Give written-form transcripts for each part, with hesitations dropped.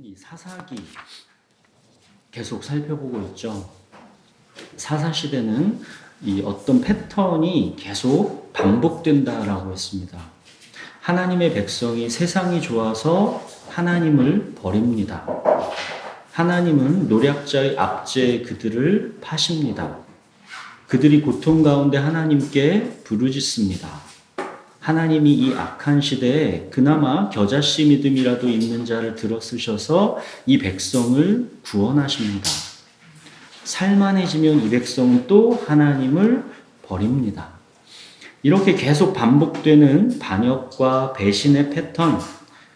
이 사사기 계속 살펴보고 있죠. 사사시대는 이 어떤 패턴이 계속 반복된다라고 했습니다. 하나님의 백성이 세상이 좋아서 하나님을 버립니다. 하나님은 노략자의 압제에 그들을 파십니다. 그들이 고통 가운데 하나님께 부르짖습니다. 하나님이 이 악한 시대에 그나마 겨자씨 믿음이라도 있는 자를 들어 쓰셔서 이 백성을 구원하십니다. 살만해지면 이 백성은 또 하나님을 버립니다. 이렇게 계속 반복되는 반역과 배신의 패턴,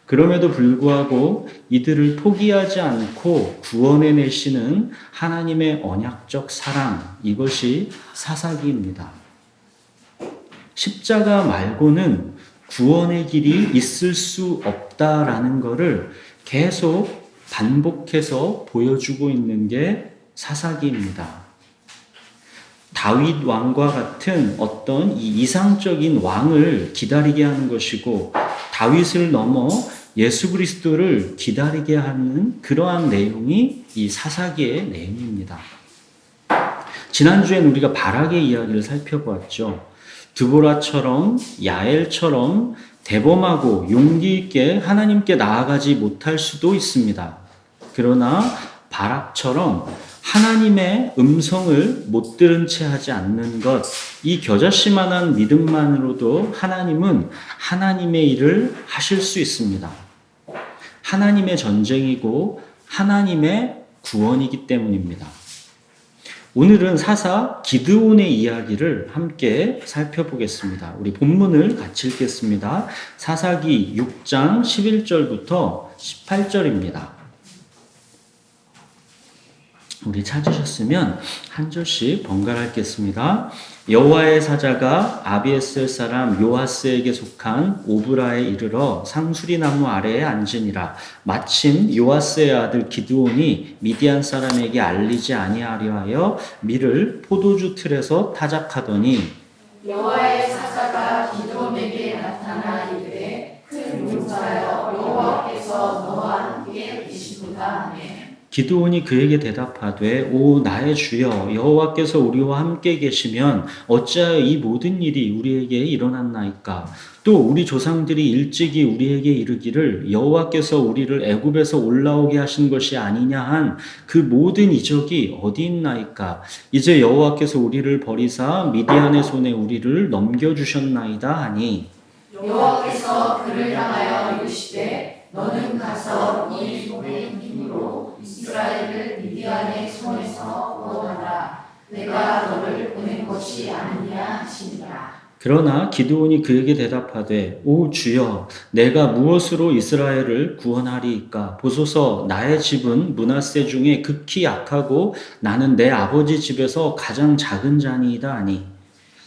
그럼에도 불구하고 이들을 포기하지 않고 구원해내시는 하나님의 언약적 사랑, 이것이 사사기입니다. 십자가 말고는 구원의 길이 있을 수 없다라는 것을 계속 반복해서 보여주고 있는 게 사사기입니다. 다윗 왕과 같은 어떤 이 이상적인 왕을 기다리게 하는 것이고 다윗을 넘어 예수 그리스도를 기다리게 하는 그러한 내용이 이 사사기의 내용입니다. 지난주엔 우리가 바락의 이야기를 살펴보았죠. 드보라처럼 야엘처럼 대범하고 용기 있게 하나님께 나아가지 못할 수도 있습니다. 그러나 바락처럼 하나님의 음성을 못 들은 채 하지 않는 것, 이 겨자씨만한 믿음만으로도 하나님은 하나님의 일을 하실 수 있습니다. 하나님의 전쟁이고 하나님의 구원이기 때문입니다. 오늘은 사사 기드온의 이야기를 함께 살펴보겠습니다. 우리 본문을 같이 읽겠습니다. 사사기 6장 11절부터 18절입니다. 우리 찾으셨으면 한 절씩 번갈아 읽겠습니다. 여호와의 사자가 아비에셀 사람 요아스에게 속한 오브라에 이르러 상수리 나무 아래에 앉으니라. 마침 요아스의 아들 기드온이 미디안 사람에게 알리지 아니하려 하여 밀을 포도주 틀에서 타작하더니 여호와의 사자가 기드온에게 나타나 이르되 큰 용사여 여호와께서 너와 함께 계시도다 하매 기드온이 그에게 대답하되 오 나의 주여 여호와께서 우리와 함께 계시면 어찌하여 이 모든 일이 우리에게 일어났나이까. 또 우리 조상들이 일찍이 우리에게 이르기를 여호와께서 우리를 애굽에서 올라오게 하신 것이 아니냐 한 그 모든 이적이 어디 있나이까. 이제 여호와께서 우리를 버리사 미디안의 손에 우리를 넘겨주셨나이다 하니 여호와께서 그를 향하여 이르시되 너는 가서 이 손의 힘으로 이스라엘을 미디안의 손에서 구원하라. 내가 너를 보낸 것이 아니냐 하시니라. 그러나 기드온이 그에게 대답하되 오 주여 내가 무엇으로 이스라엘을 구원하리이까. 보소서 나의 집은 므낫세 중에 극히 약하고 나는 내 아버지 집에서 가장 작은 자니이다 하니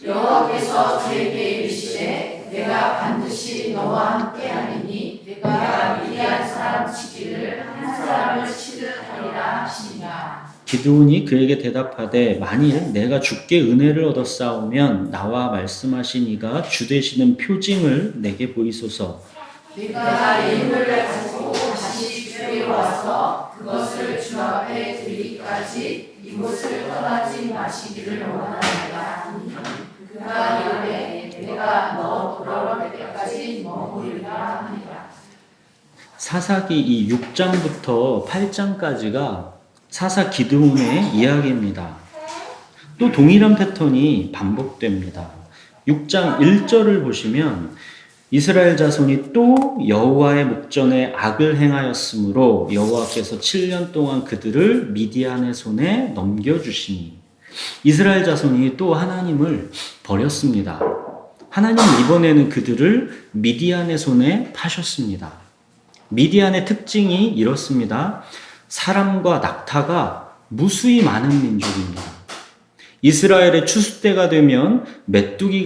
여호와께서 그에게 이르시되 내가 반드시 너와 함께 하리니 내가 미디안 사람 치기를 한 사람을 치듯 하리라 하시니라. 기드온이 그에게 대답하되 만일 내가 주께 은혜를 얻었사오면 나와 말씀하신 이가 주 되시는 표징을 내게 보이소서. 내가 예물을 가지고 다시 주께 와서 그것을 주 앞에 드리기까지 이곳을 떠나지 마시기를 원하나이다. 그가 이르되 내가 너 돌아올 때까지 머무르리라 하니라. 사사기 이 6장부터 8장까지가 사사 기드온의 이야기입니다. 또 동일한 패턴이 반복됩니다. 6장 1절을 보시면 이스라엘 자손이 또 여호와의 목전에 악을 행하였으므로 여호와께서 7년 동안 그들을 미디안의 손에 넘겨주시니 이스라엘 자손이 또 하나님을 버렸습니다. 하나님은 이번에는 그들을 미디안의 손에 파셨습니다. 미디안의 특징이 이렇습니다. 사람과 낙타가 무수히 많은 민족입니다. 이스라엘의 추수 때가 되면 메뚜기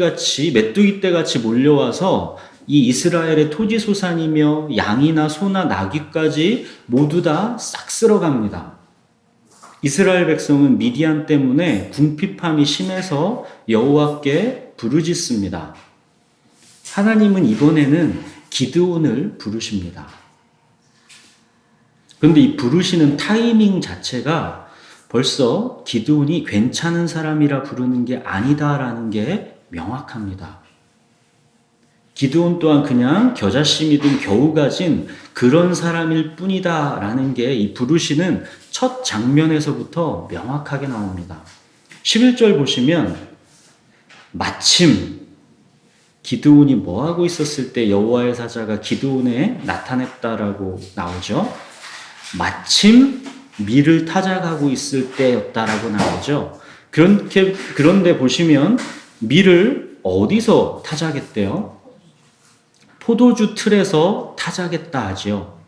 떼같이 몰려와서 이 이스라엘의 토지소산이며 양이나 소나 나귀까지 모두 다 싹 쓸어갑니다. 이스라엘 백성은 미디안 때문에 궁핍함이 심해서 여호와께 부르짖습니다. 하나님은 이번에는 기드온을 부르십니다. 그런데 이 부르시는 타이밍 자체가 벌써 기드온이 괜찮은 사람이라 부르는 게 아니다라는 게 명확합니다. 기드온 또한 그냥 겨자씨 믿음 겨우 가진 그런 사람일 뿐이다라는 게 이 부르시는 첫 장면에서부터 명확하게 나옵니다. 11절 보시면 마침 기드온이 뭐 하고 있었을 때 여호와의 사자가 기드온에 나타났다라고 나오죠. 마침 밀을 타작하고 있을 때였다라고 나오죠. 그런데 보시면 밀을 어디서 타작했대요? 포도주 틀에서 타작했다 하지요.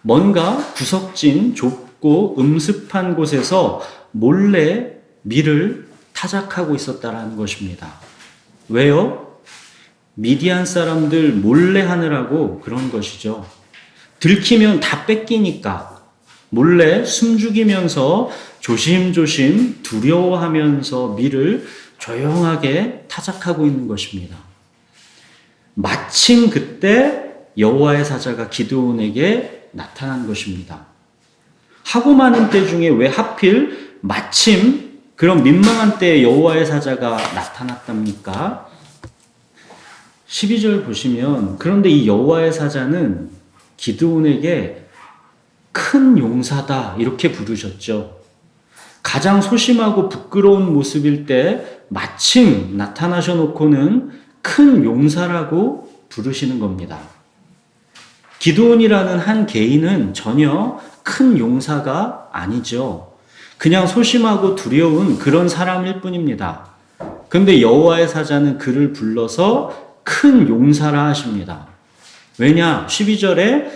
뭔가 구석진 좁고 음습한 곳에서 몰래 밀을 타작하고 있었다라는 것입니다. 왜요? 미디안 사람들 몰래 하느라고 그런 것이죠. 들키면 다 뺏기니까 몰래 숨죽이면서 조심조심 두려워하면서 밀을 조용하게 타작하고 있는 것입니다. 마침 그때 여호와의 사자가 기드온에게 나타난 것입니다. 하고 많은 때 중에 왜 하필 마침 그런 민망한 때에 여호와의 사자가 나타났답니까? 12절 보시면 그런데 이 여호와의 사자는 기드온에게 큰 용사다 이렇게 부르셨죠. 가장 소심하고 부끄러운 모습일 때 마침 나타나셔 놓고는 큰 용사라고 부르시는 겁니다. 기드온이라는 한 개인은 전혀 큰 용사가 아니죠. 그냥 소심하고 두려운 그런 사람일 뿐입니다. 그런데 여호와의 사자는 그를 불러서 큰 용사라 하십니다. 왜냐? 12절에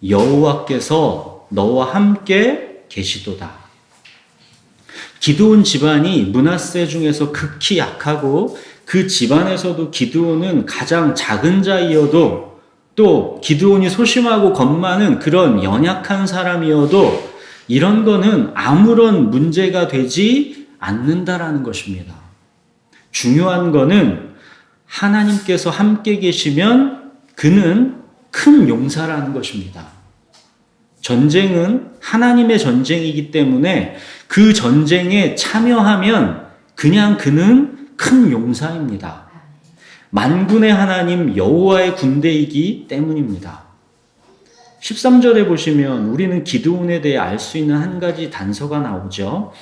여호와께서 너와 함께 계시도다. 기드온 집안이 므낫세 중에서 극히 약하고 그 집안에서도 기드온은 가장 작은 자이어도 또 기드온이 소심하고 겁 많은 그런 연약한 사람이어도 이런 거는 아무런 문제가 되지 않는다라는 것입니다. 중요한 거는 하나님께서 함께 계시면 그는 큰 용사라는 것입니다. 전쟁은 하나님의 전쟁이기 때문에 그 전쟁에 참여하면 그냥 그는 큰 용사입니다. 만군의 하나님 여호와의 군대이기 때문입니다. 13절에 보시면 우리는 기드온에 대해 알 수 있는 한 가지 단서가 나오죠.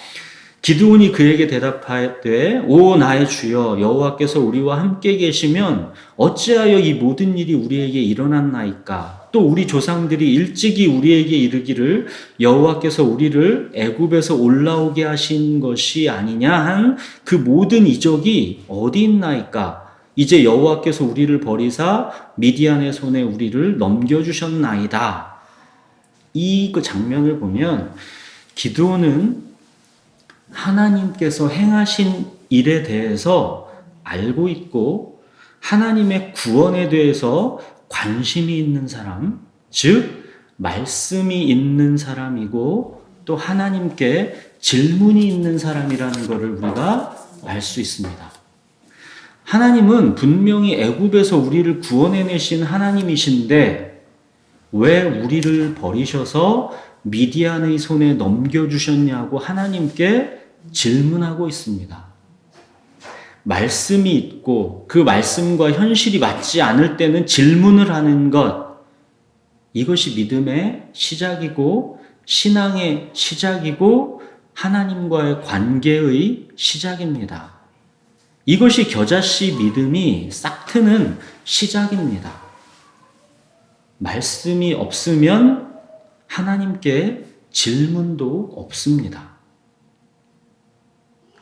기드온이 그에게 대답하되 오 나의 주여 여호와께서 우리와 함께 계시면 어찌하여 이 모든 일이 우리에게 일어났나이까? 또 우리 조상들이 일찍이 우리에게 이르기를 여호와께서 우리를 애굽에서 올라오게 하신 것이 아니냐 한 그 모든 이적이 어디 있나이까? 이제 여호와께서 우리를 버리사 미디안의 손에 우리를 넘겨주셨나이다. 이 장면을 보면 기드온은 하나님께서 행하신 일에 대해서 알고 있고 하나님의 구원에 대해서 관심이 있는 사람, 즉 말씀이 있는 사람이고 또 하나님께 질문이 있는 사람이라는 것을 우리가 알 수 있습니다. 하나님은 분명히 애굽에서 우리를 구원해내신 하나님이신데 왜 우리를 버리셔서 미디안의 손에 넘겨주셨냐고 하나님께 질문하고 있습니다. 말씀이 있고 그 말씀과 현실이 맞지 않을 때는 질문을 하는 것, 이것이 믿음의 시작이고 신앙의 시작이고 하나님과의 관계의 시작입니다. 이것이 겨자씨 믿음이 싹트는 시작입니다. 말씀이 없으면 하나님께 질문도 없습니다.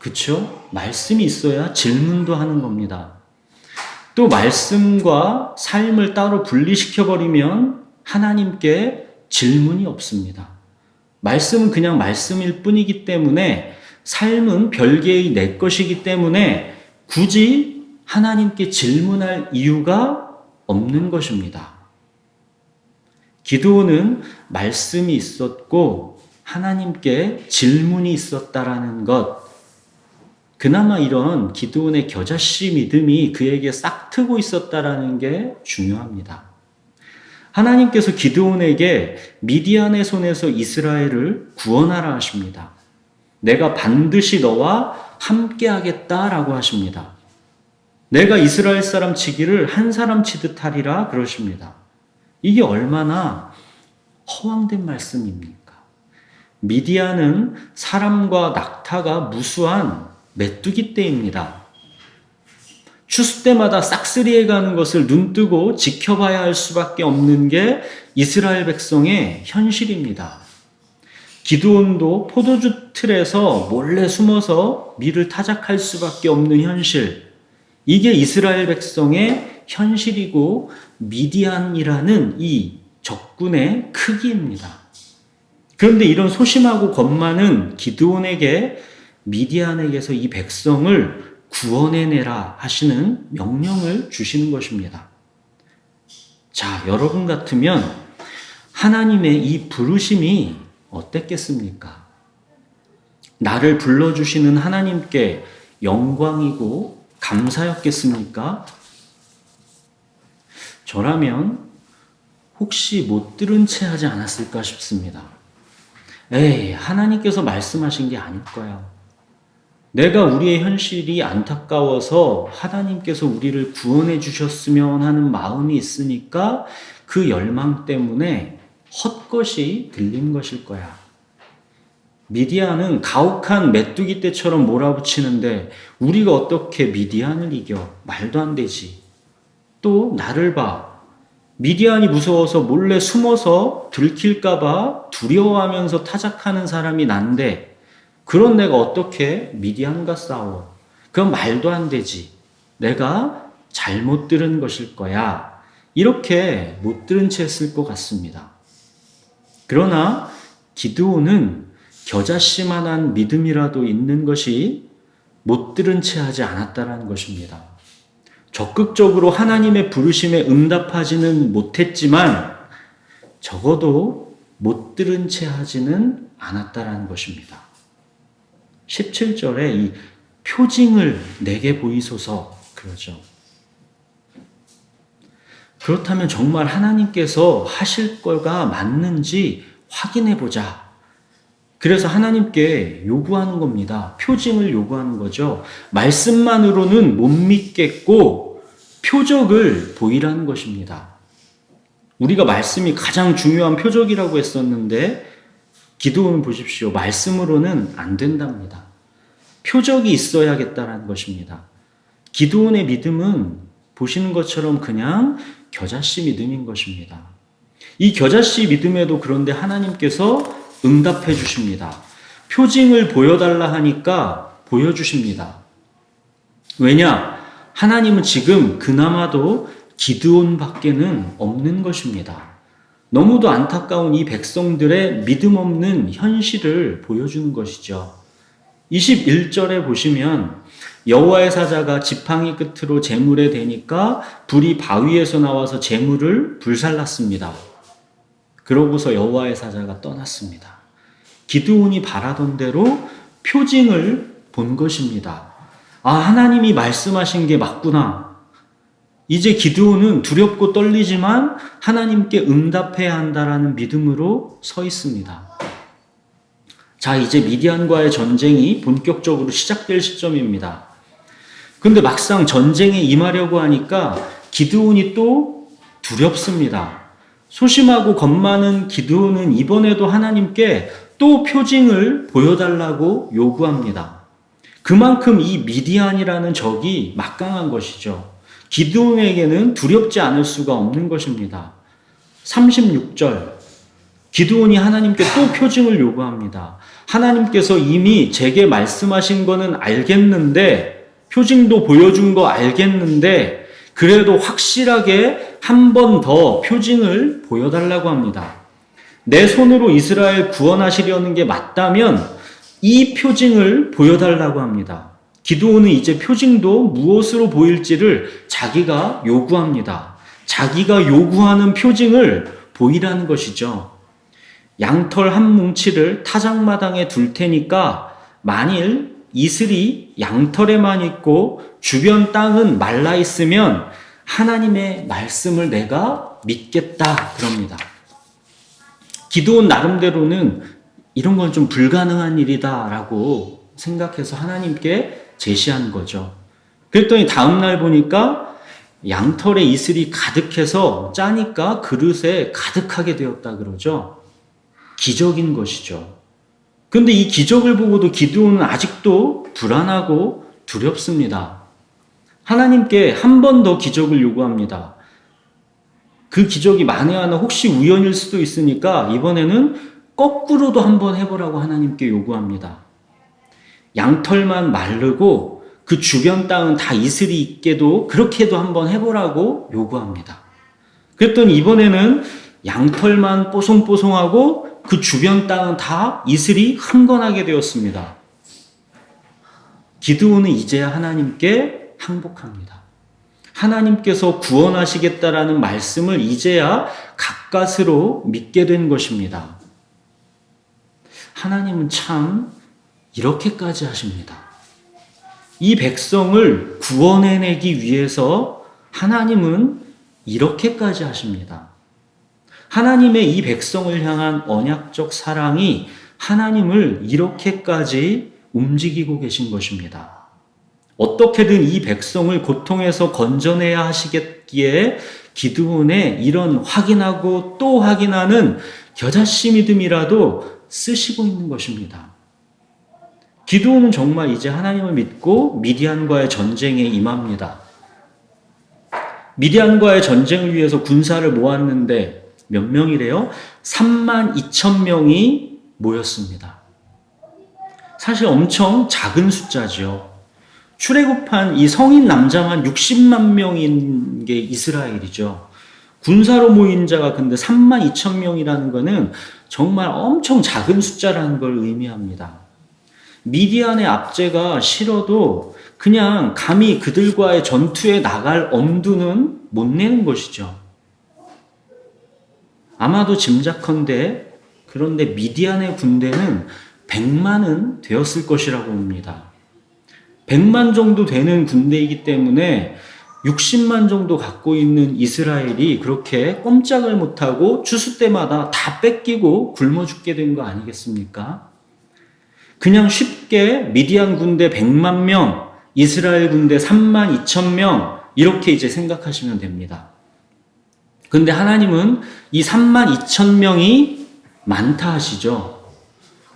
그렇죠? 말씀이 있어야 질문도 하는 겁니다. 또 말씀과 삶을 따로 분리시켜버리면 하나님께 질문이 없습니다. 말씀은 그냥 말씀일 뿐이기 때문에 삶은 별개의 내 것이기 때문에 굳이 하나님께 질문할 이유가 없는 것입니다. 기드온은 말씀이 있었고 하나님께 질문이 있었다라는 것, 그나마 이런 기드온의 겨자씨 믿음이 그에게 싹트고 있었다라는 게 중요합니다. 하나님께서 기드온에게 미디안의 손에서 이스라엘을 구원하라 하십니다. 내가 반드시 너와 함께 하겠다라고 하십니다. 내가 이스라엘 사람 치기를 한 사람 치듯 하리라 그러십니다. 이게 얼마나 허황된 말씀입니까? 미디안은 사람과 낙타가 무수한 메뚜기 떼입니다. 추수 때마다 싹쓸이해 가는 것을 눈뜨고 지켜봐야 할 수밖에 없는 게 이스라엘 백성의 현실입니다. 기드온도 포도주 틀에서 몰래 숨어서 밀을 타작할 수밖에 없는 현실. 이게 이스라엘 백성의 현실이고 미디안이라는 이 적군의 크기입니다. 그런데 이런 소심하고 겁많은 기드온에게 미디안에게서 이 백성을 구원해내라 하시는 명령을 주시는 것입니다. 자, 여러분 같으면 하나님의 이 부르심이 어땠겠습니까? 나를 불러주시는 하나님께 영광이고 감사였겠습니까? 저라면 혹시 못 들은 채 하지 않았을까 싶습니다. 에이, 하나님께서 말씀하신 게 아닐 거야. 내가 우리의 현실이 안타까워서 하나님께서 우리를 구원해 주셨으면 하는 마음이 있으니까 그 열망 때문에 헛것이 들린 것일 거야. 미디안은 가혹한 메뚜기 떼처럼 몰아붙이는데 우리가 어떻게 미디안을 이겨? 말도 안 되지. 또 나를 봐. 미디안이 무서워서 몰래 숨어서 들킬까봐 두려워하면서 타작하는 사람이 난데 그런 내가 어떻게 미디안과 싸워? 그건 말도 안 되지. 내가 잘못 들은 것일 거야. 이렇게 못 들은 채 했을 것 같습니다. 그러나 기드온은 겨자씨만한 믿음이라도 있는 것이 못 들은 채 하지 않았다는 것입니다. 적극적으로 하나님의 부르심에 응답하지는 못했지만 적어도 못 들은 채 하지는 않았다는 것입니다. 17절에 이 표징을 내게 보이소서 그러죠. 그렇다면 정말 하나님께서 하실 거가 맞는지 확인해 보자. 그래서 하나님께 요구하는 겁니다. 표징을 요구하는 거죠. 말씀만으로는 못 믿겠고 표적을 보이라는 것입니다. 우리가 말씀이 가장 중요한 표적이라고 했었는데 기도는 보십시오. 말씀으로는 안 된답니다. 표적이 있어야겠다는 것입니다. 기드온의 믿음은 보시는 것처럼 그냥 겨자씨 믿음인 것입니다. 이 겨자씨 믿음에도 그런데 하나님께서 응답해 주십니다. 표징을 보여달라 하니까 보여주십니다. 왜냐? 하나님은 지금 그나마도 기드온 밖에는 없는 것입니다. 너무도 안타까운 이 백성들의 믿음 없는 현실을 보여주는 것이죠. 21절에 보시면 여호와의 사자가 지팡이 끝으로 재물에 대니까 불이 바위에서 나와서 재물을 불살랐습니다. 그러고서 여호와의 사자가 떠났습니다. 기드온이 바라던 대로 표징을 본 것입니다. 아, 하나님이 말씀하신 게 맞구나. 이제 기드온은 두렵고 떨리지만 하나님께 응답해야 한다라는 믿음으로 서 있습니다. 자, 이제 미디안과의 전쟁이 본격적으로 시작될 시점입니다. 근데 막상 전쟁에 임하려고 하니까 기드온이 또 두렵습니다. 소심하고 겁많은 기드온은 이번에도 하나님께 또 표징을 보여달라고 요구합니다. 그만큼 이 미디안이라는 적이 막강한 것이죠. 기드온에게는 두렵지 않을 수가 없는 것입니다. 36절 기드온이 하나님께 또 표징을 요구합니다. 하나님께서 이미 제게 말씀하신 거는 알겠는데 표징도 보여준 거 알겠는데 그래도 확실하게 한 번 더 표징을 보여달라고 합니다. 내 손으로 이스라엘 구원하시려는 게 맞다면 이 표징을 보여달라고 합니다. 기드온은 이제 표징도 무엇으로 보일지를 자기가 요구합니다. 자기가 요구하는 표징을 보이라는 것이죠. 양털 한 뭉치를 타작마당에 둘 테니까 만일 이슬이 양털에만 있고 주변 땅은 말라 있으면 하나님의 말씀을 내가 믿겠다 그럽니다. 기드온 나름대로는 이런 건 좀 불가능한 일이다라고 생각해서 하나님께 제시한 거죠. 그랬더니 다음날 보니까 양털에 이슬이 가득해서 짜니까 그릇에 가득하게 되었다 그러죠. 기적인 것이죠. 그런데 이 기적을 보고도 기드온은 아직도 불안하고 두렵습니다. 하나님께 한 번 더 기적을 요구합니다. 그 기적이 만에 하나 혹시 우연일 수도 있으니까 이번에는 거꾸로도 한번 해보라고 하나님께 요구합니다. 양털만 마르고 그 주변 땅은 다 이슬이 있게도 그렇게도 한번 해보라고 요구합니다. 그랬더니 이번에는 양털만 뽀송뽀송하고 그 주변 땅은 다 이슬이 흥건하게 되었습니다. 기드온은 이제야 하나님께 항복합니다. 하나님께서 구원하시겠다라는 말씀을 이제야 가까스로 믿게 된 것입니다. 하나님은 참 이렇게까지 하십니다. 이 백성을 구원해내기 위해서 하나님은 이렇게까지 하십니다. 하나님의 이 백성을 향한 언약적 사랑이 하나님을 이렇게까지 움직이고 계신 것입니다. 어떻게든 이 백성을 고통에서 건져내야 하시겠기에 기드온의 이런 확인하고 또 확인하는 겨자씨 믿음이라도 쓰시고 있는 것입니다. 기드온은 정말 이제 하나님을 믿고 미디안과의 전쟁에 임합니다. 미디안과의 전쟁을 위해서 군사를 모았는데 몇 명이래요? 32,000명이 모였습니다. 사실 엄청 작은 숫자죠. 출애굽한 이 성인 남자만 60만 명인 게 이스라엘이죠. 군사로 모인 자가 근데 32,000명이라는 거는 정말 엄청 작은 숫자라는 걸 의미합니다. 미디안의 압제가 싫어도 그냥 감히 그들과의 전투에 나갈 엄두는 못 내는 것이죠. 아마도 짐작컨대 그런데 미디안의 군대는 100만은 되었을 것이라고 봅니다. 100만 정도 되는 군대이기 때문에 60만 정도 갖고 있는 이스라엘이 그렇게 꼼짝을 못하고 추수 때마다 다 뺏기고 굶어 죽게 된 거 아니겠습니까? 그냥 쉽게 미디안 군대 100만 명, 이스라엘 군대 32,000명 이렇게 이제 생각하시면 됩니다. 근데 하나님은 이 32,000명이 많다 하시죠.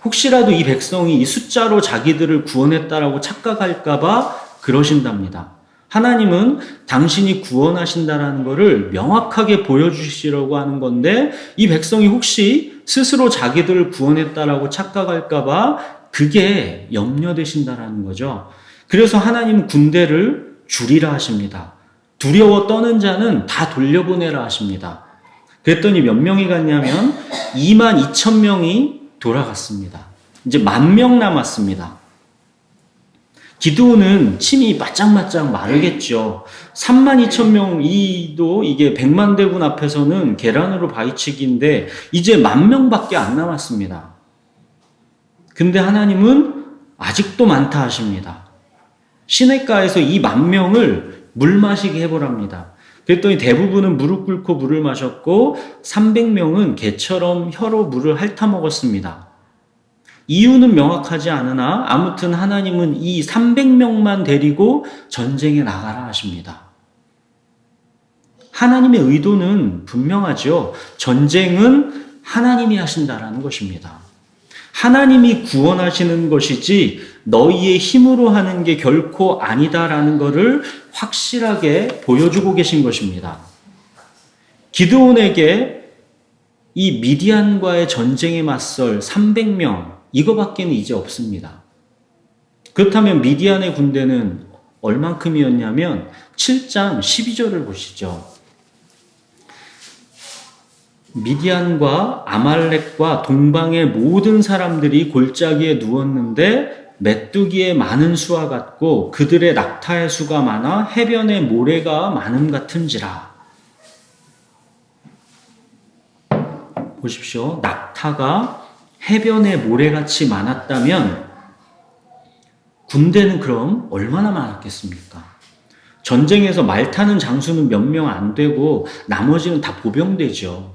혹시라도 이 백성이 이 숫자로 자기들을 구원했다라고 착각할까봐 그러신답니다. 하나님은 당신이 구원하신다라는 것을 명확하게 보여주시려고 하는 건데 이 백성이 혹시 스스로 자기들을 구원했다라고 착각할까봐 그게 염려되신다라는 거죠. 그래서 하나님은 군대를 줄이라 하십니다. 두려워 떠는 자는 다 돌려보내라 하십니다. 그랬더니 몇 명이 갔냐면 22,000명이 돌아갔습니다. 이제 10,000명 남았습니다. 기드온은 침이 바짝바짝 마르겠죠. 32,000명이도 이게 100만 대군 앞에서는 계란으로 바위치기인데 이제 10,000명밖에 안 남았습니다. 근데 하나님은 아직도 많다 하십니다. 시냇가에서 이 10,000명을 물 마시게 해보랍니다. 그랬더니 대부분은 무릎 꿇고 물을 마셨고 300명은 개처럼 혀로 물을 핥아 먹었습니다. 이유는 명확하지 않으나 아무튼 하나님은 이 300명만 데리고 전쟁에 나가라 하십니다. 하나님의 의도는 분명하죠. 전쟁은 하나님이 하신다라는 것입니다. 하나님이 구원하시는 것이지 너희의 힘으로 하는 게 결코 아니다라는 것을 확실하게 보여주고 계신 것입니다. 기드온에게 이 미디안과의 전쟁에 맞설 300명 이거밖에는 이제 없습니다. 그렇다면 미디안의 군대는 얼만큼이었냐면 7장 12절을 보시죠. 미디안과 아말렉과 동방의 모든 사람들이 골짜기에 누웠는데 메뚜기의 많은 수와 같고 그들의 낙타의 수가 많아 해변의 모래가 많음 같은지라. 보십시오. 낙타가 해변의 모래같이 많았다면 군대는 그럼 얼마나 많았겠습니까? 전쟁에서 말 타는 장수는 몇 명 안 되고 나머지는 다 보병대죠.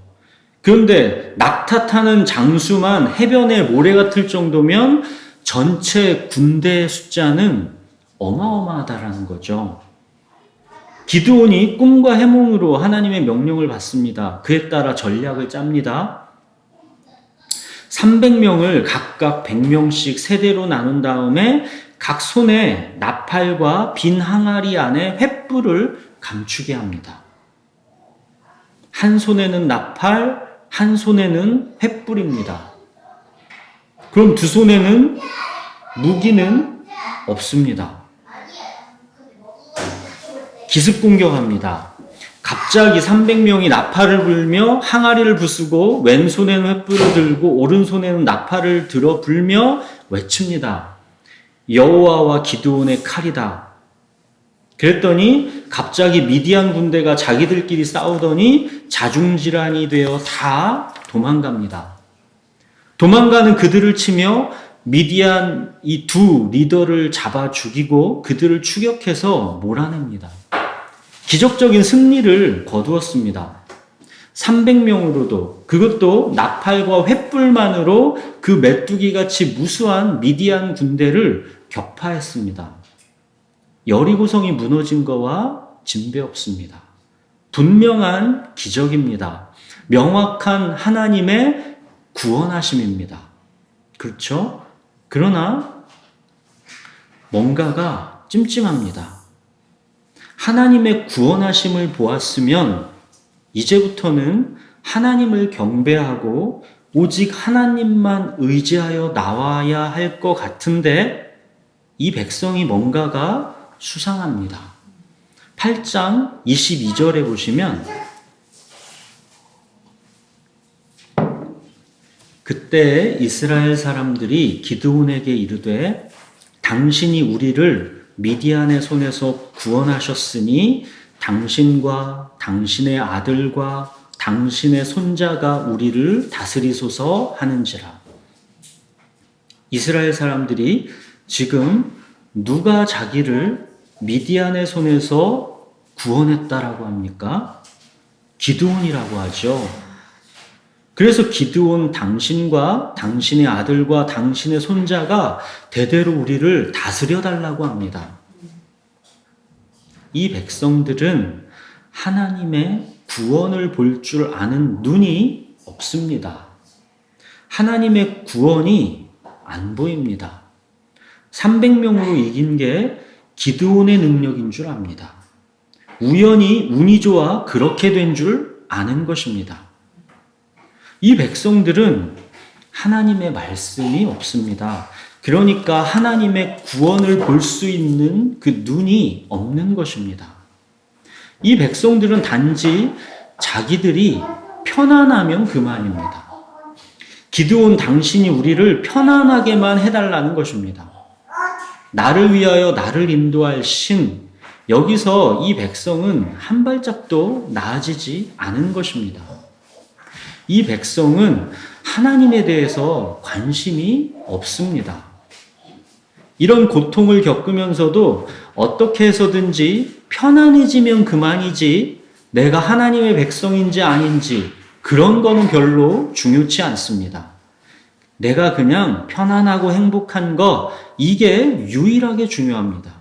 그런데 낙타 타는 장수만 해변에 모래가 틀 정도면 전체 군대 숫자는 어마어마하다라는 거죠. 기드온이 꿈과 해몽으로 하나님의 명령을 받습니다. 그에 따라 전략을 짭니다. 300명을 각각 100명씩 세대로 나눈 다음에 각 손에 나팔과 빈 항아리 안에 횃불을 감추게 합니다. 한 손에는 나팔, 한 손에는 횃불입니다. 그럼 두 손에는 무기는 없습니다. 기습 공격합니다. 갑자기 300명이 나팔을 불며 항아리를 부수고 왼손에는 횃불을 들고 오른손에는 나팔을 들어 불며 외칩니다. 여호와와 기드온의 칼이다. 그랬더니 갑자기 미디안 군대가 자기들끼리 싸우더니 자중질환이 되어 다 도망갑니다. 도망가는 그들을 치며 미디안 이 두 리더를 잡아 죽이고 그들을 추격해서 몰아냅니다. 기적적인 승리를 거두었습니다. 300명으로도 그것도 나팔과 횃불만으로 그 메뚜기같이 무수한 미디안 군대를 격파했습니다. 여리고성이 무너진 거와 진배 없습니다. 분명한 기적입니다. 명확한 하나님의 구원하심입니다. 그렇죠? 그러나 뭔가가 찜찜합니다. 하나님의 구원하심을 보았으면 이제부터는 하나님을 경배하고 오직 하나님만 의지하여 나와야 할 것 같은데 이 백성이 뭔가가 수상합니다. 8장 22절에 보시면 그때 이스라엘 사람들이 기드온에게 이르되 당신이 우리를 미디안의 손에서 구원하셨으니 당신과 당신의 아들과 당신의 손자가 우리를 다스리소서 하는지라. 이스라엘 사람들이 지금 누가 자기를 미디안의 손에서 구원했다라고 합니까? 기드온이라고 하죠. 그래서 기드온 당신과 당신의 아들과 당신의 손자가 대대로 우리를 다스려 달라고 합니다. 이 백성들은 하나님의 구원을 볼 줄 아는 눈이 없습니다. 하나님의 구원이 안 보입니다. 300명으로 이긴 게 기드온의 능력인 줄 압니다. 우연히 운이 좋아 그렇게 된 줄 아는 것입니다. 이 백성들은 하나님의 말씀이 없습니다. 그러니까 하나님의 구원을 볼 수 있는 그 눈이 없는 것입니다. 이 백성들은 단지 자기들이 편안하면 그만입니다. 기드온 당신이 우리를 편안하게만 해달라는 것입니다. 나를 위하여 나를 인도할 신, 여기서 이 백성은 한 발짝도 나아지지 않은 것입니다. 이 백성은 하나님에 대해서 관심이 없습니다. 이런 고통을 겪으면서도 어떻게 해서든지 편안해지면 그만이지 내가 하나님의 백성인지 아닌지 그런 거는 별로 중요치 않습니다. 내가 그냥 편안하고 행복한 거 이게 유일하게 중요합니다.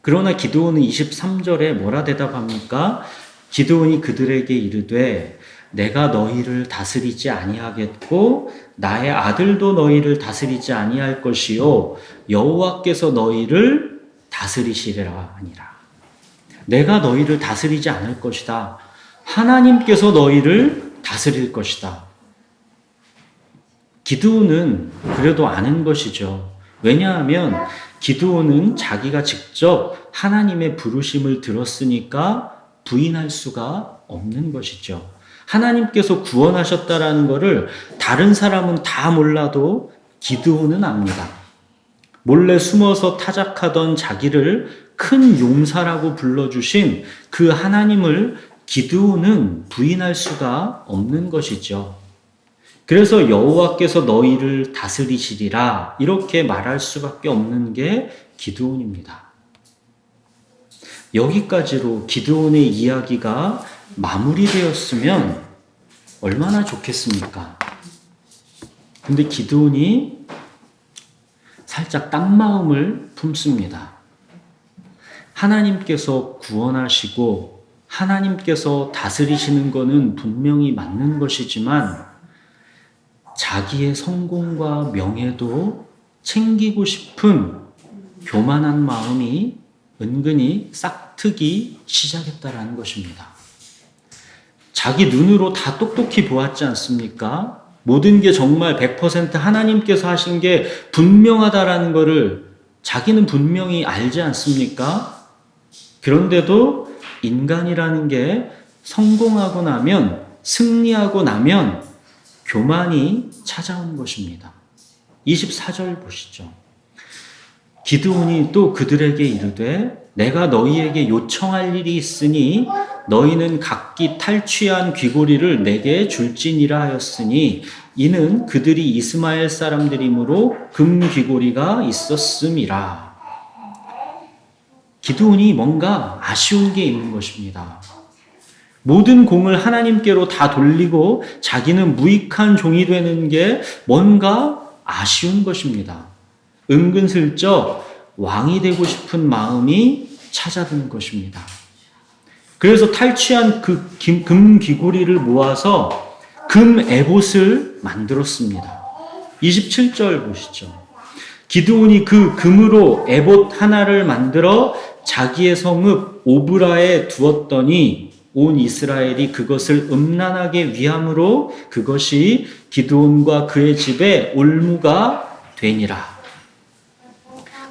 그러나 기드온은 23절에 뭐라 대답합니까? 기드온이 그들에게 이르되 내가 너희를 다스리지 아니하겠고 나의 아들도 너희를 다스리지 아니할 것이요 여호와께서 너희를 다스리시리라 하니라. 내가 너희를 다스리지 않을 것이다. 하나님께서 너희를 다스릴 것이다. 기드온은 그래도 아는 것이죠. 왜냐하면 기드온은 자기가 직접 하나님의 부르심을 들었으니까 부인할 수가 없는 것이죠. 하나님께서 구원하셨다라는 것을 다른 사람은 다 몰라도 기드온은 압니다. 몰래 숨어서 타작하던 자기를 큰 용사라고 불러주신 그 하나님을 기드온은 부인할 수가 없는 것이죠. 그래서 여호와께서 너희를 다스리시리라 이렇게 말할 수밖에 없는 게 기드온입니다. 여기까지로 기드온의 이야기가 마무리되었으면 얼마나 좋겠습니까? 근데 기드온이 살짝 딴 마음을 품습니다. 하나님께서 구원하시고 하나님께서 다스리시는 것은 분명히 맞는 것이지만 자기의 성공과 명예도 챙기고 싶은 교만한 마음이 은근히 싹트기 시작했다라는 것입니다. 자기 눈으로 다 똑똑히 보았지 않습니까? 모든 게 정말 100% 하나님께서 하신 게 분명하다라는 것을 자기는 분명히 알지 않습니까? 그런데도 인간이라는 게 성공하고 나면, 승리하고 나면 교만이 찾아오는 것입니다. 24절 보시죠. 기드온이 또 그들에게 이르되 내가 너희에게 요청할 일이 있으니 너희는 각기 탈취한 귀고리를 내게 줄지니라 하였으니 이는 그들이 이스마엘 사람들이므로 금 귀고리가 있었음이라. 기드온이 뭔가 아쉬운 게 있는 것입니다. 모든 공을 하나님께로 다 돌리고 자기는 무익한 종이 되는 게 뭔가 아쉬운 것입니다. 은근슬쩍 왕이 되고 싶은 마음이 찾아드는 것입니다. 그래서 탈취한 그 금 귀고리를 모아서 금 에봇을 만들었습니다. 27절 보시죠. 기드온이 그 금으로 에봇 하나를 만들어 자기의 성읍 오브라에 두었더니 온 이스라엘이 그것을 음란하게 위함으로 그것이 기드온과 그의 집에 올무가 되니라.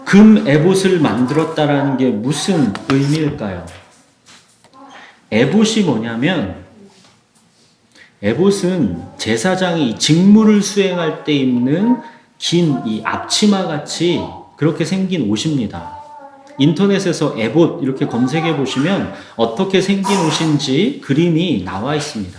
금 에봇을 만들었다라는 게 무슨 의미일까요? 에봇이 뭐냐면 에봇은 제사장이 직무를 수행할 때 입는 긴 이 앞치마 같이 그렇게 생긴 옷입니다. 인터넷에서 에봇 이렇게 검색해 보시면 어떻게 생긴 옷인지 그림이 나와 있습니다.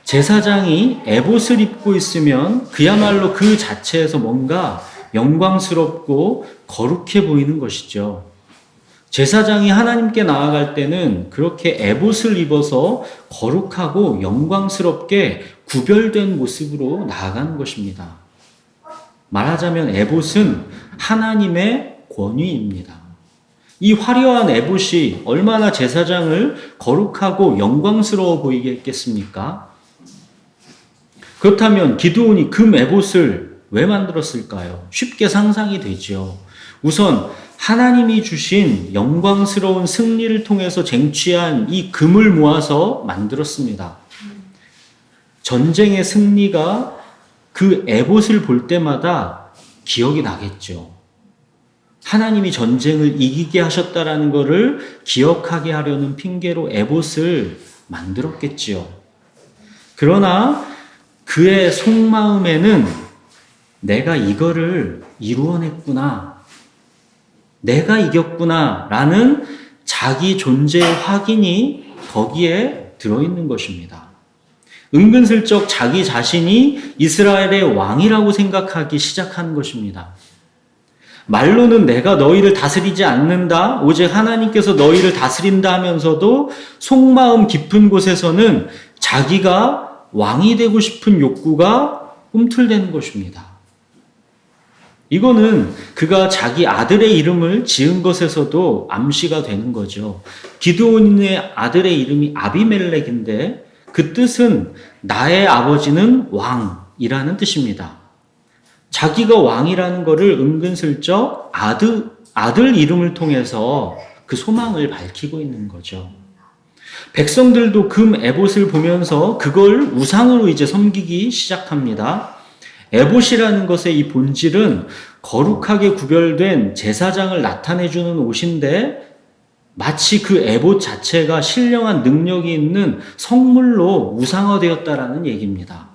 제사장이 에봇을 입고 있으면 그야말로 그 자체에서 뭔가 영광스럽고 거룩해 보이는 것이죠. 제사장이 하나님께 나아갈 때는 그렇게 에봇을 입어서 거룩하고 영광스럽게 구별된 모습으로 나아가는 것입니다. 말하자면 에봇은 하나님의 권위입니다. 이 화려한 에봇이 얼마나 제사장을 거룩하고 영광스러워 보이게 했겠습니까? 그렇다면 기드온이 금 에봇을 왜 만들었을까요? 쉽게 상상이 되죠. 우선 하나님이 주신 영광스러운 승리를 통해서 쟁취한 이 금을 모아서 만들었습니다. 전쟁의 승리가 그 에봇을 볼 때마다 기억이 나겠죠. 하나님이 전쟁을 이기게 하셨다라는 것을 기억하게 하려는 핑계로 에봇을 만들었겠지요. 그러나 그의 속마음에는 내가 이거를 이루어냈구나, 내가 이겼구나 라는 자기 존재의 확인이 거기에 들어있는 것입니다. 은근슬쩍 자기 자신이 이스라엘의 왕이라고 생각하기 시작하는 것입니다. 말로는 내가 너희를 다스리지 않는다, 오직 하나님께서 너희를 다스린다 하면서도 속마음 깊은 곳에서는 자기가 왕이 되고 싶은 욕구가 꿈틀대는 것입니다. 이거는 그가 자기 아들의 이름을 지은 것에서도 암시가 되는 거죠. 기드온의 아들의 이름이 아비멜렉인데 그 뜻은 나의 아버지는 왕이라는 뜻입니다. 자기가 왕이라는 것을 은근슬쩍 아들 이름을 통해서 그 소망을 밝히고 있는 거죠. 백성들도 금 에봇을 보면서 그걸 우상으로 이제 섬기기 시작합니다. 에봇이라는 것의 이 본질은 거룩하게 구별된 제사장을 나타내주는 옷인데 마치 그 에봇 자체가 신령한 능력이 있는 성물로 우상화되었다라는 얘기입니다.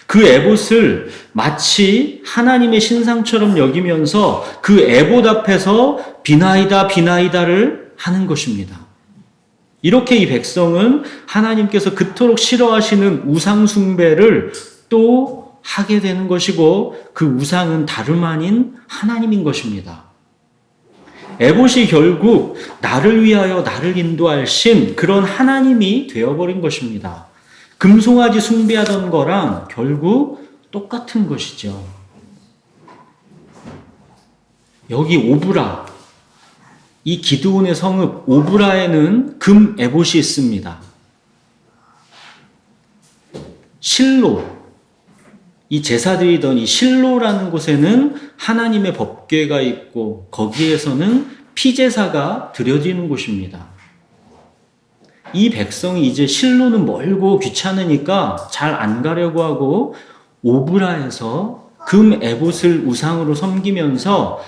그 에봇을 마치 하나님의 신상처럼 여기면서 그 에봇 앞에서 비나이다 비나이다를 하는 것입니다. 이렇게 이 백성은 하나님께서 그토록 싫어하시는 우상 숭배를 또 하게 되는 것이고 그 우상은 다름 아닌 하나님인 것입니다. 에봇이 결국 나를 위하여 나를 인도하신 그런 하나님이 되어버린 것입니다. 금송아지 숭배하던 거랑 결국 똑같은 것이죠. 여기 오브라, 이 기드온의 성읍 오브라에는 금 에봇이 있습니다. 실로, 이 제사 드리던 이 실로라는 곳에는 하나님의 법궤가 있고 거기에서는 피제사가 드려지는 곳입니다. 이 백성이 이제 실로는 멀고 귀찮으니까 잘 안 가려고 하고 오브라에서 금 에봇을 우상으로 섬기면서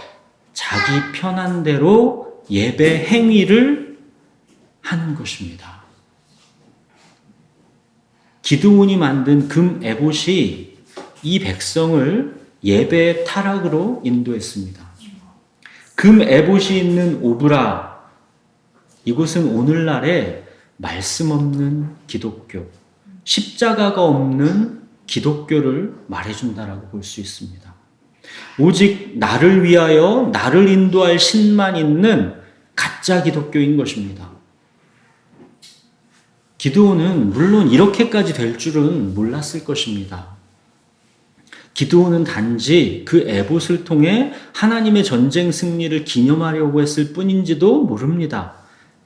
자기 편한 대로 예배 행위를 하는 것입니다. 기드온이 만든 금 에봇이 이 백성을 예배의 타락으로 인도했습니다. 금 에봇이 있는 오브라, 이곳은 오늘날의 말씀 없는 기독교, 십자가가 없는 기독교를 말해준다라고 볼 수 있습니다. 오직 나를 위하여 나를 인도할 신만 있는 가짜 기독교인 것입니다. 기드온은 물론 이렇게까지 될 줄은 몰랐을 것입니다. 기드온은 단지 그 에봇을 통해 하나님의 전쟁 승리를 기념하려고 했을 뿐인지도 모릅니다.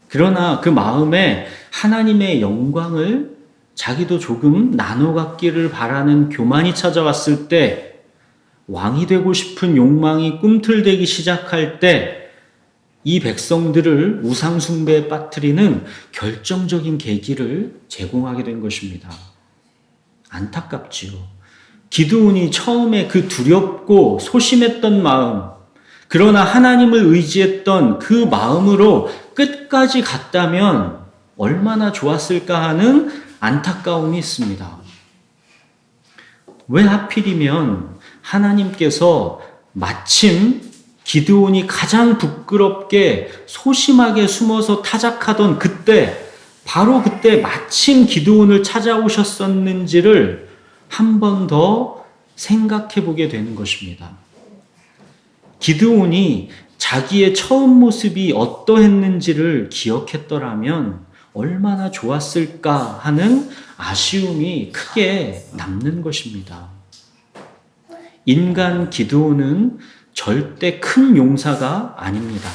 그러나 그 마음에 하나님의 영광을 자기도 조금 나눠 갖기를 바라는 교만이 찾아왔을 때, 왕이 되고 싶은 욕망이 꿈틀대기 시작할 때 이 백성들을 우상 숭배에 빠뜨리는 결정적인 계기를 제공하게 된 것입니다. 안타깝지요. 기드온이 처음에 그 두렵고 소심했던 마음, 그러나 하나님을 의지했던 그 마음으로 끝까지 갔다면 얼마나 좋았을까 하는 안타까움이 있습니다. 왜 하필이면 하나님께서 마침 기드온이 가장 부끄럽게 소심하게 숨어서 타작하던 그때, 바로 그때 마침 기드온을 찾아오셨었는지를 한 번 더 생각해 보게 되는 것입니다. 기드온이 자기의 처음 모습이 어떠했는지를 기억했더라면 얼마나 좋았을까 하는 아쉬움이 크게 남는 것입니다. 인간 기드온은 절대 큰 용사가 아닙니다.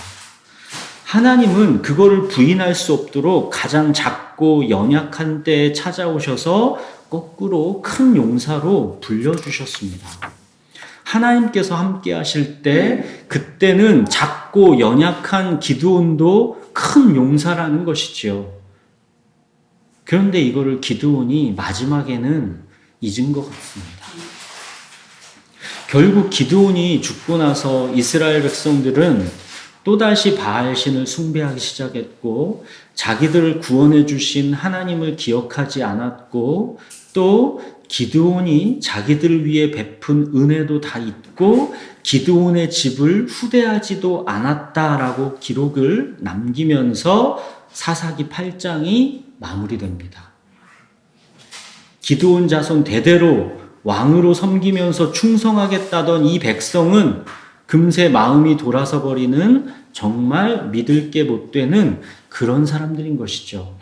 하나님은 그거를 부인할 수 없도록 가장 작고 연약한 때에 찾아오셔서 거꾸로 큰 용사로 불려주셨습니다. 하나님께서 함께 하실 때 그때는 작고 연약한 기드온도 큰 용사라는 것이지요. 그런데 이거를 기드온이 마지막에는 잊은 것 같습니다. 결국 기드온이 죽고 나서 이스라엘 백성들은 또다시 바알신을 숭배하기 시작했고, 자기들을 구원해 주신 하나님을 기억하지 않았고, 또 기드온이 자기들을 위해 베푼 은혜도 다 잊고 기드온의 집을 후대하지도 않았다라고 기록을 남기면서 사사기 8장이 마무리됩니다. 기드온 자손 대대로 왕으로 섬기면서 충성하겠다던 이 백성은 금세 마음이 돌아서 버리는 정말 믿을 게 못 되는 그런 사람들인 것이죠.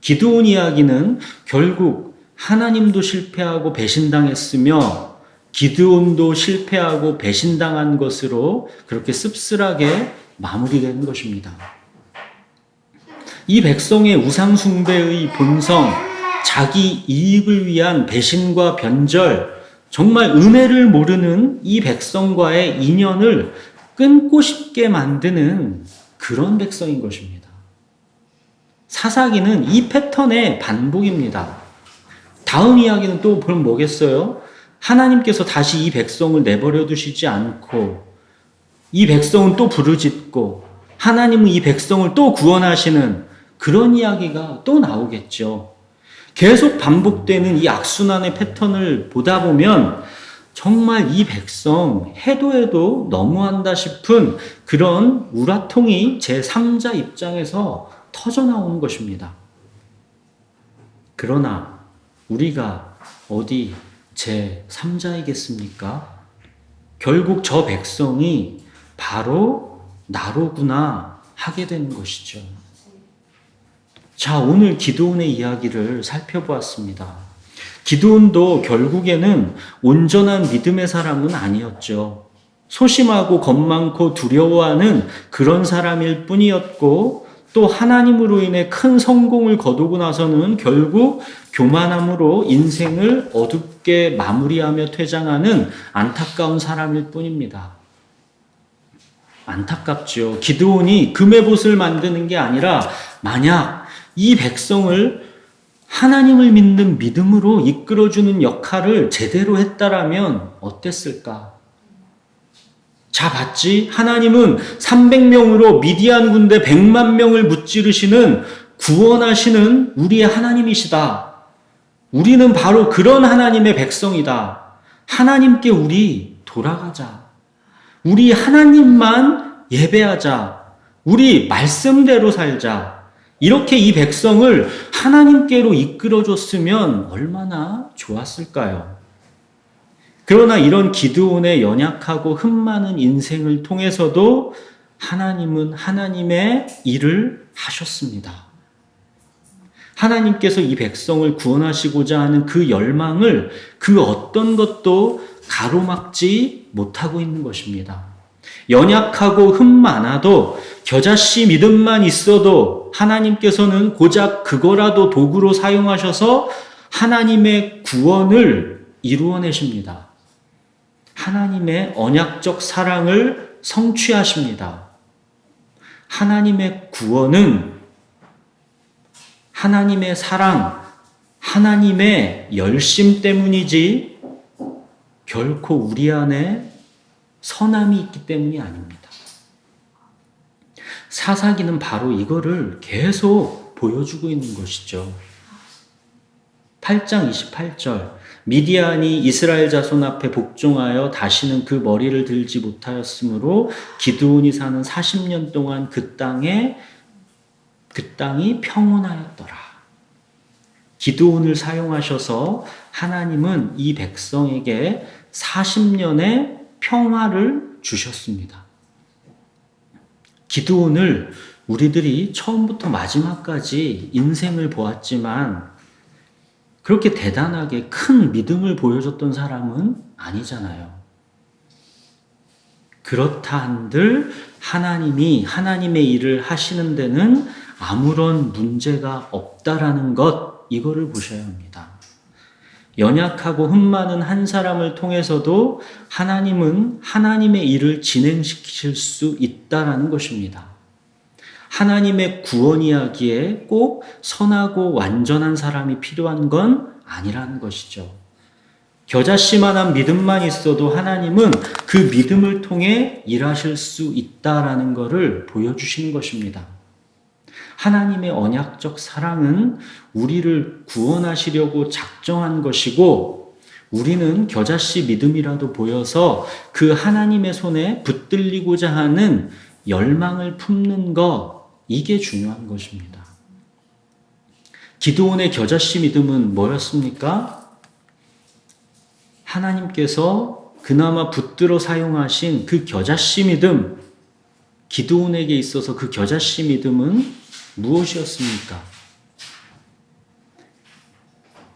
기드온 이야기는 결국 하나님도 실패하고 배신당했으며 기드온도 실패하고 배신당한 것으로 그렇게 씁쓸하게 마무리되는 것입니다. 이 백성의 우상 숭배의 본성, 자기 이익을 위한 배신과 변절, 정말 은혜를 모르는 이 백성과의 인연을 끊고 싶게 만드는 그런 백성인 것입니다. 사사기는 이 패턴의 반복입니다. 다음 이야기는 또 그럼 뭐겠어요? 하나님께서 다시 이 백성을 내버려 두시지 않고 이 백성은 또 부르짖고 하나님은 이 백성을 또 구원하시는 그런 이야기가 또 나오겠죠. 계속 반복되는 이 악순환의 패턴을 보다 보면 정말 이 백성 해도 너무한다 싶은 그런 우라통이 제3자 입장에서 터져나오는 것입니다. 그러나 우리가 어디 제3자이겠습니까? 결국 저 백성이 바로 나로구나 하게 되는 것이죠. 자, 오늘 기드온의 이야기를 살펴보았습니다. 기드온도 결국에는 온전한 믿음의 사람은 아니었죠. 소심하고 겁 많고 두려워하는 그런 사람일 뿐이었고, 또 하나님으로 인해 큰 성공을 거두고 나서는 결국 교만함으로 인생을 어둡게 마무리하며 퇴장하는 안타까운 사람일 뿐입니다. 안타깝죠. 기드온이 금의 봇을 만드는 게 아니라 만약 이 백성을 하나님을 믿는 믿음으로 이끌어주는 역할을 제대로 했다라면 어땠을까? 자, 봤지? 하나님은 300명으로 미디안 군대 100만 명을 무찌르시는 구원하시는 우리의 하나님이시다. 우리는 바로 그런 하나님의 백성이다. 하나님께 우리 돌아가자. 우리 하나님만 예배하자. 우리 말씀대로 살자. 이렇게 이 백성을 하나님께로 이끌어줬으면 얼마나 좋았을까요? 그러나 이런 기드온의 연약하고 흠 많은 인생을 통해서도 하나님은 하나님의 일을 하셨습니다. 하나님께서 이 백성을 구원하시고자 하는 그 열망을 그 어떤 것도 가로막지 못하고 있는 것입니다. 연약하고 흠 많아도 겨자씨 믿음만 있어도 하나님께서는 고작 그거라도 도구로 사용하셔서 하나님의 구원을 이루어내십니다. 하나님의 언약적 사랑을 성취하십니다. 하나님의 구원은 하나님의 사랑, 하나님의 열심 때문이지 결코 우리 안에 선함이 있기 때문이 아닙니다. 사사기는 바로 이거를 계속 보여주고 있는 것이죠. 8장 28절 미디안이 이스라엘 자손 앞에 복종하여 다시는 그 머리를 들지 못하였으므로 기드온이 사는 40년 동안 그 땅이 평온하였더라. 기드온을 사용하셔서 하나님은 이 백성에게 40년의 평화를 주셨습니다. 기드온을 우리들이 처음부터 마지막까지 인생을 보았지만 그렇게 대단하게 큰 믿음을 보여줬던 사람은 아니잖아요. 그렇다 한들 하나님이 하나님의 일을 하시는 데는 아무런 문제가 없다라는 것, 이거를 보셔야 합니다. 연약하고 흠 많은 한 사람을 통해서도 하나님은 하나님의 일을 진행시키실 수 있다라는 것입니다. 하나님의 구원 이야기에 꼭 선하고 완전한 사람이 필요한 건 아니라는 것이죠. 겨자씨만한 믿음만 있어도 하나님은 그 믿음을 통해 일하실 수 있다라는 것을 보여주시는 것입니다. 하나님의 언약적 사랑은 우리를 구원하시려고 작정한 것이고 우리는 겨자씨 믿음이라도 보여서 그 하나님의 손에 붙들리고자 하는 열망을 품는 것, 이게 중요한 것입니다. 기드온의 겨자씨 믿음은 뭐였습니까? 하나님께서 그나마 붙들어 사용하신 그 겨자씨 믿음, 기드온에게 있어서 그 겨자씨 믿음은 무엇이었습니까?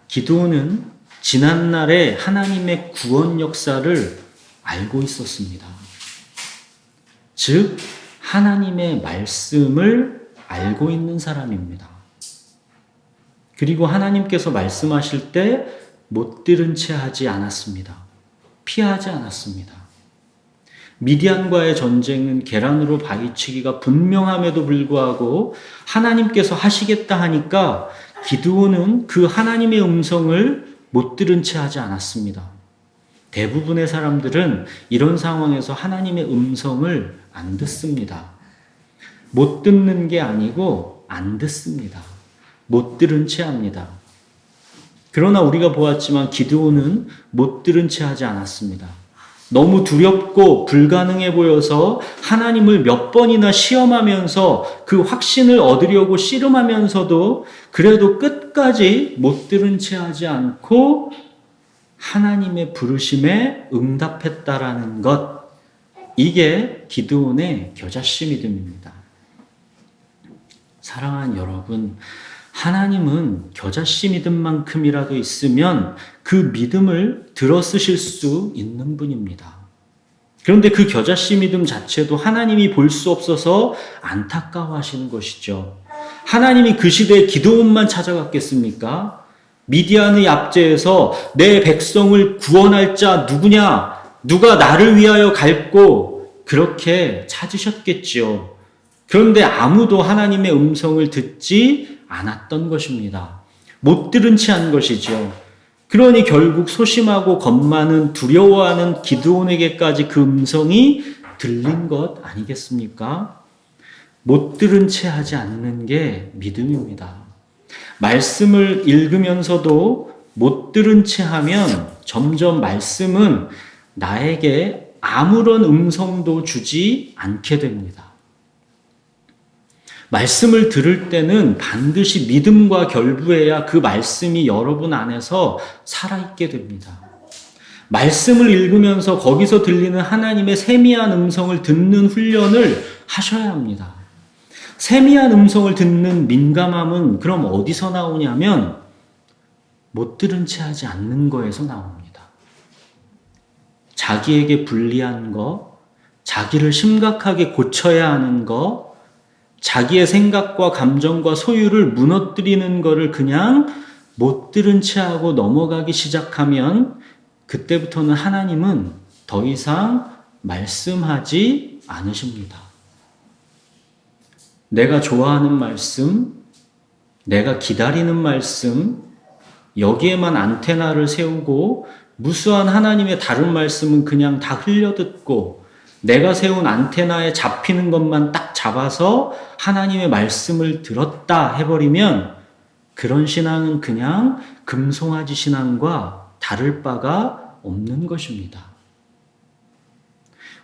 기드온은 지난날의 하나님의 구원 역사를 알고 있었습니다. 즉, 하나님의 말씀을 알고 있는 사람입니다. 그리고 하나님께서 말씀하실 때 못 들은 채 하지 않았습니다. 피하지 않았습니다. 미디안과의 전쟁은 계란으로 바위치기가 분명함에도 불구하고 하나님께서 하시겠다 하니까 기드온은 그 하나님의 음성을 못 들은 채 하지 않았습니다. 대부분의 사람들은 이런 상황에서 하나님의 음성을 안 듣습니다. 못 듣는 게 아니고 안 듣습니다. 못 들은 채 합니다. 그러나 우리가 보았지만 기드온은 못 들은 채 하지 않았습니다. 너무 두렵고 불가능해 보여서 하나님을 몇 번이나 시험하면서 그 확신을 얻으려고 씨름하면서도 그래도 끝까지 못 들은 채 하지 않고 하나님의 부르심에 응답했다라는 것, 이게 기드온의 겨자씨 믿음입니다. 사랑하는 여러분, 하나님은 겨자씨 믿음만큼이라도 있으면 그 믿음을 들어쓰실 수 있는 분입니다. 그런데 그 겨자씨 믿음 자체도 하나님이 볼 수 없어서 안타까워하시는 것이죠. 하나님이 그 시대에 기드온만 찾아갔겠습니까? 미디안의 압제에서 내 백성을 구원할 자 누구냐? 누가 나를 위하여 갈고 그렇게 찾으셨겠지요. 그런데 아무도 하나님의 음성을 듣지 않았던 것입니다. 못 들은 채 한 것이죠. 그러니 결국 소심하고 겁 많은 두려워하는 기드온에게까지 그 음성이 들린 것 아니겠습니까? 못 들은 채 하지 않는 게 믿음입니다. 말씀을 읽으면서도 못 들은 채 하면 점점 말씀은 나에게 아무런 음성도 주지 않게 됩니다. 말씀을 들을 때는 반드시 믿음과 결부해야 그 말씀이 여러분 안에서 살아있게 됩니다. 말씀을 읽으면서 거기서 들리는 하나님의 세미한 음성을 듣는 훈련을 하셔야 합니다. 세미한 음성을 듣는 민감함은 그럼 어디서 나오냐면 못 들은 채 하지 않는 거에서 나옵니다. 자기에게 불리한 거, 자기를 심각하게 고쳐야 하는 거, 자기의 생각과 감정과 소유를 무너뜨리는 거를 그냥 못 들은 채 하고 넘어가기 시작하면 그때부터는 하나님은 더 이상 말씀하지 않으십니다. 내가 좋아하는 말씀, 내가 기다리는 말씀, 여기에만 안테나를 세우고 무수한 하나님의 다른 말씀은 그냥 다 흘려듣고 내가 세운 안테나에 잡히는 것만 딱 잡아서 하나님의 말씀을 들었다 해버리면 그런 신앙은 그냥 금송아지 신앙과 다를 바가 없는 것입니다.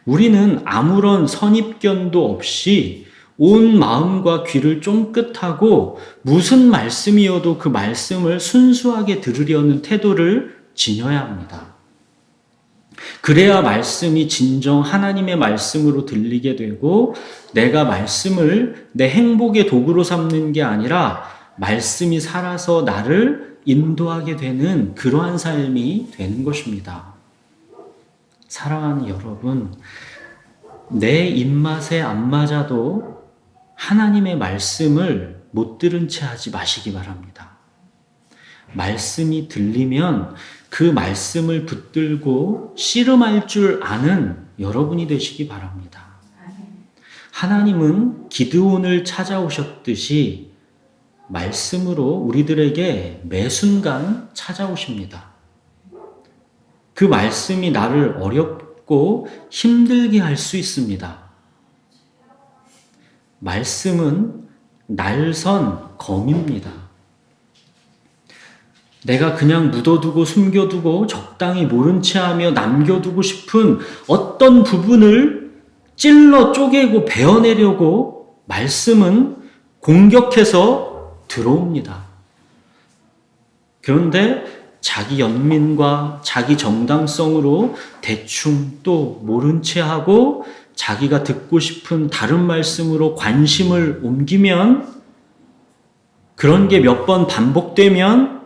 우리는 아무런 선입견도 없이 온 마음과 귀를 쫑긋하고 무슨 말씀이어도 그 말씀을 순수하게 들으려는 태도를 지녀야 합니다. 그래야 말씀이 진정 하나님의 말씀으로 들리게 되고 내가 말씀을 내 행복의 도구로 삼는 게 아니라 말씀이 살아서 나를 인도하게 되는 그러한 삶이 되는 것입니다. 사랑하는 여러분, 내 입맛에 안 맞아도 하나님의 말씀을 못 들은 채 하지 마시기 바랍니다. 말씀이 들리면 그 말씀을 붙들고 씨름할 줄 아는 여러분이 되시기 바랍니다. 하나님은 기드온을 찾아오셨듯이 말씀으로 우리들에게 매 순간 찾아오십니다. 그 말씀이 나를 어렵고 힘들게 할 수 있습니다. 말씀은 날선 검입니다. 내가 그냥 묻어두고 숨겨두고 적당히 모른 채 하며 남겨두고 싶은 어떤 부분을 찔러 쪼개고 베어내려고 말씀은 공격해서 들어옵니다. 그런데 자기 연민과 자기 정당성으로 대충 또 모른 채 하고 자기가 듣고 싶은 다른 말씀으로 관심을 옮기면 그런 게 몇 번 반복되면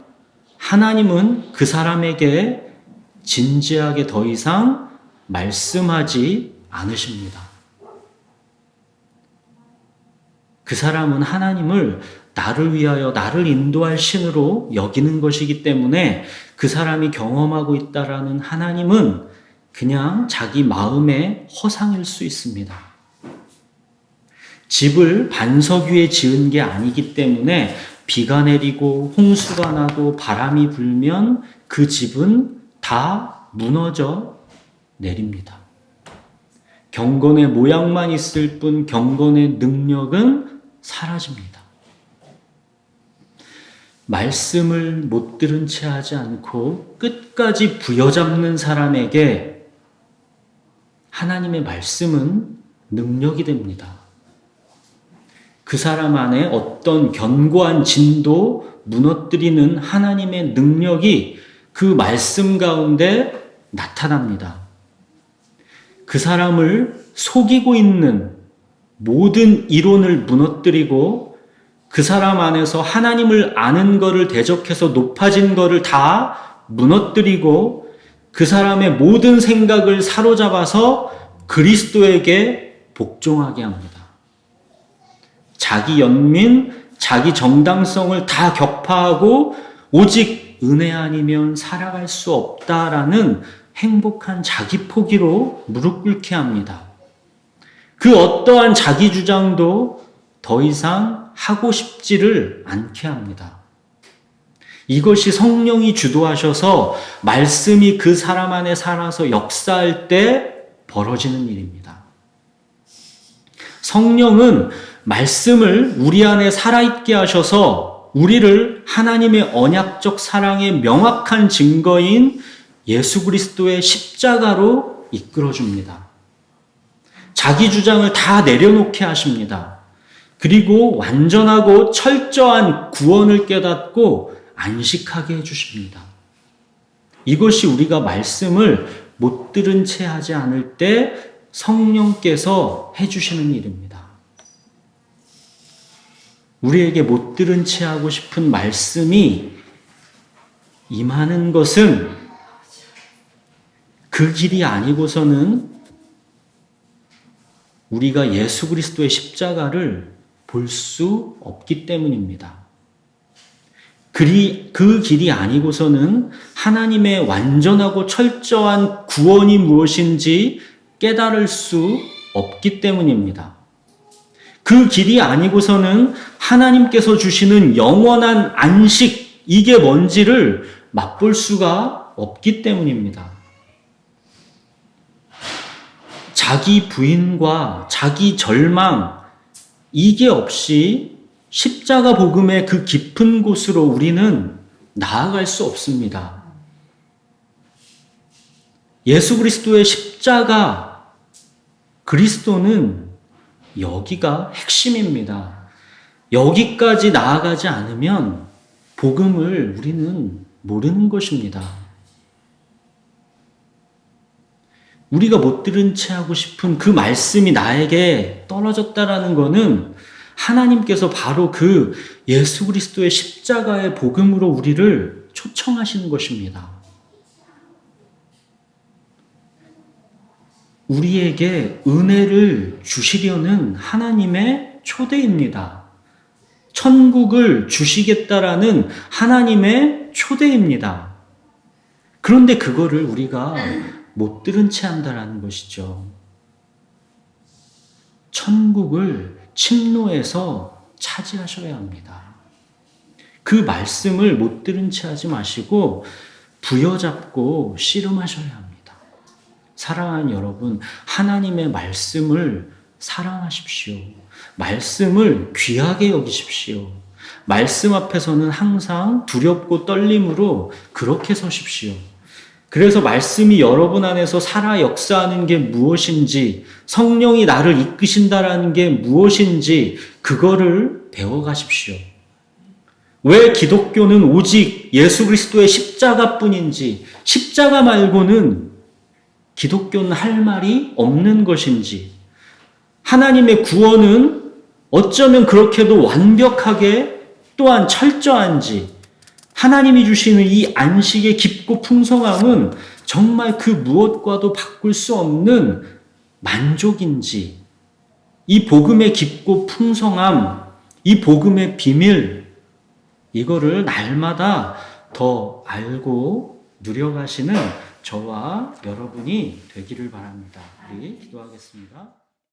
하나님은 그 사람에게 진지하게 더 이상 말씀하지 않으십니다. 그 사람은 하나님을 나를 위하여 나를 인도할 신으로 여기는 것이기 때문에 그 사람이 경험하고 있다라는 하나님은 그냥 자기 마음의 허상일 수 있습니다. 집을 반석 위에 지은 게 아니기 때문에 비가 내리고 홍수가 나고 바람이 불면 그 집은 다 무너져 내립니다. 경건의 모양만 있을 뿐 경건의 능력은 사라집니다. 말씀을 못 들은 채 하지 않고 끝까지 부여잡는 사람에게 하나님의 말씀은 능력이 됩니다. 그 사람 안에 어떤 견고한 진도 무너뜨리는 하나님의 능력이 그 말씀 가운데 나타납니다. 그 사람을 속이고 있는 모든 이론을 무너뜨리고 그 사람 안에서 하나님을 아는 것을 대적해서 높아진 것을 다 무너뜨리고 그 사람의 모든 생각을 사로잡아서 그리스도에게 복종하게 합니다. 자기 연민, 자기 정당성을 다 격파하고 오직 은혜 아니면 살아갈 수 없다라는 행복한 자기 포기로 무릎 꿇게 합니다. 그 어떠한 자기 주장도 더 이상 하고 싶지를 않게 합니다. 이것이 성령이 주도하셔서 말씀이 그 사람 안에 살아서 역사할 때 벌어지는 일입니다. 성령은 말씀을 우리 안에 살아있게 하셔서 우리를 하나님의 언약적 사랑의 명확한 증거인 예수 그리스도의 십자가로 이끌어줍니다. 자기 주장을 다 내려놓게 하십니다. 그리고 완전하고 철저한 구원을 깨닫고 안식하게 해주십니다. 이것이 우리가 말씀을 못 들은 채 하지 않을 때 성령께서 해주시는 일입니다. 우리에게 못 들은 채 하고 싶은 말씀이 임하는 것은 그 길이 아니고서는 우리가 예수 그리스도의 십자가를 볼 수 없기 때문입니다. 그 길이 아니고서는 하나님의 완전하고 철저한 구원이 무엇인지 깨달을 수 없기 때문입니다. 그 길이 아니고서는 하나님께서 주시는 영원한 안식, 이게 뭔지를 맛볼 수가 없기 때문입니다. 자기 부인과 자기 절망, 이게 없이 십자가 복음의 그 깊은 곳으로 우리는 나아갈 수 없습니다. 예수 그리스도의 십자가, 그리스도는 여기가 핵심입니다. 여기까지 나아가지 않으면 복음을 우리는 모르는 것입니다. 우리가 못 들은 채 하고 싶은 그 말씀이 나에게 떨어졌다라는 것은 하나님께서 바로 그 예수 그리스도의 십자가의 복음으로 우리를 초청하시는 것입니다. 우리에게 은혜를 주시려는 하나님의 초대입니다. 천국을 주시겠다라는 하나님의 초대입니다. 그런데 그거를 우리가 못 들은 채 한다라는 것이죠. 천국을 침노에서 차지하셔야 합니다. 그 말씀을 못 들은 채 하지 마시고 부여잡고 씨름하셔야 합니다. 사랑하는 여러분, 하나님의 말씀을 사랑하십시오. 말씀을 귀하게 여기십시오. 말씀 앞에서는 항상 두렵고 떨림으로 그렇게 서십시오. 그래서 말씀이 여러분 안에서 살아 역사하는 게 무엇인지, 성령이 나를 이끄신다라는 게 무엇인지 그거를 배워가십시오. 왜 기독교는 오직 예수 그리스도의 십자가뿐인지, 십자가 말고는 기독교는 할 말이 없는 것인지, 하나님의 구원은 어쩌면 그렇게도 완벽하게 또한 철저한지, 하나님이 주시는 이 안식의 깊고 풍성함은 정말 그 무엇과도 바꿀 수 없는 만족인지, 이 복음의 깊고 풍성함, 이 복음의 비밀, 이거를 날마다 더 알고 누려가시는 저와 여러분이 되기를 바랍니다. 우리 기도하겠습니다.